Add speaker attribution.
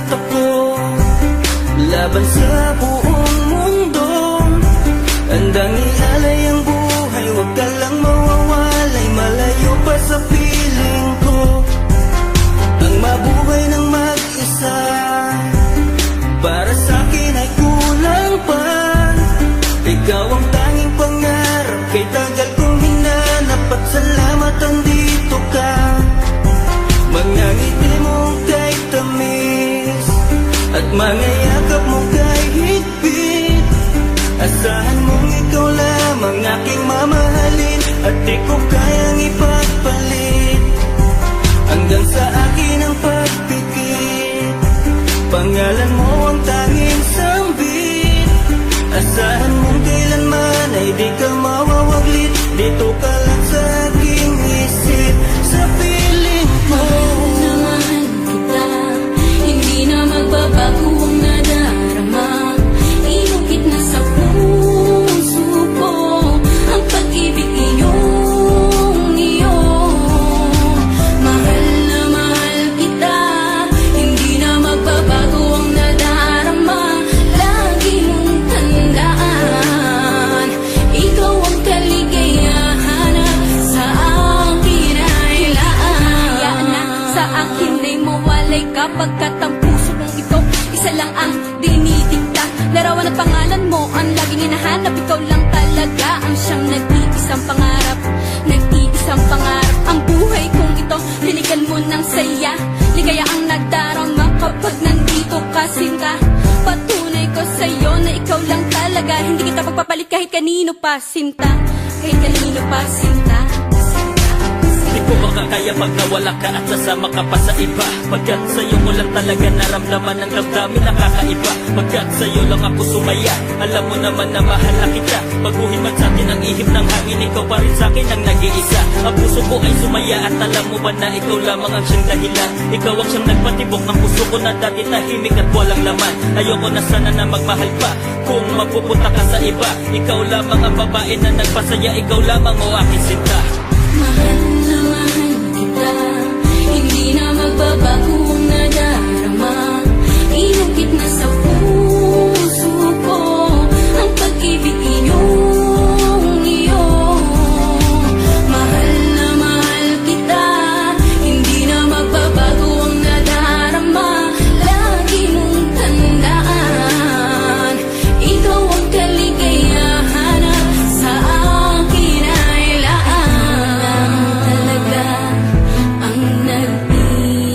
Speaker 1: ako laban sa buong mundo. Handang ialay ang buhay, huwag ka lang mawawalay, malayo pa sa piling ko. Ang mabuhay ng mag-isa para sa'kin ay kulang pa. Ikaw ang tanging pangarap, kay tagal kong hinanap, at salamat andito ka. Mga ngiti mong kay tamis at mga yakap mong kay higpit. Asahan mong ikaw lamang aking mamahalin, at di ko kayang ipagpalit. Hanggang sa akin ang pagpikit, pangalan mo ang tanging sambit. Asahan mong kailanman ay di ka mawawaglit, dito ka lang sa aking isip, sa piling ko.
Speaker 2: Mahal kita, hindi na magbabago ang nadarama. Inukit na sa puso ko ang pag-ibig iyong iyo. Mahal na mahal kita, hindi na magbabago ang nadarama. Lagi mong tandaan, ikaw ang kaligayahan sa akin ay laan. Sa akin ay mawalay kapagkat ang puso kong ito isa lang ang dinidikta. Larawan at pangalan mo ang laging hinahanap, ikaw lang talaga ang siyang nag-iisang pangarap. Nag-iisang pangarap ang buhay kong ito, liligan mo ng saya. Ligaya ang nagdarama kapag nandito ka, sinta. Patunay ko sa'yo na ikaw lang talaga, hindi kita pagpapalit kahit kanino pa, sinta. Kahit kanino pa, sinta.
Speaker 1: Di ko makakaya pag nawala ka at sasama ka pa sa iba. Pagkat sa'yo ko lang talaga naramdaman ang damdamin nakakaiba. Pagkat sa'yo lang ako sumaya, alam mo naman na mahal na kita. Baguhin man sa'tin ang ihip ng hangin, ikaw pa rin sa'kin ang nag-iisa. Ang puso ko ay sumaya at alam mo ba na ikaw lamang ang siyang dahilan. Ikaw ang siyang nagpatibok ng puso ko na dati tahimik at walang laman. Ayoko na sana na magmahal pa kung mapupunta ka sa iba. Ikaw lamang ang babae na nagpasaya, ikaw lamang o aking sinta.
Speaker 2: Mahal na mahal kita, hindi na magbabago ang nadarama. Inukit na sa puso ko ang pag-ibig iyong iyo. Mahal na mahal kita, hindi na magbabago ang nadarama. Lagi mong tandaan, ikaw ang kaligayahan sa akin ay laan. Talaga ang nag-iisa.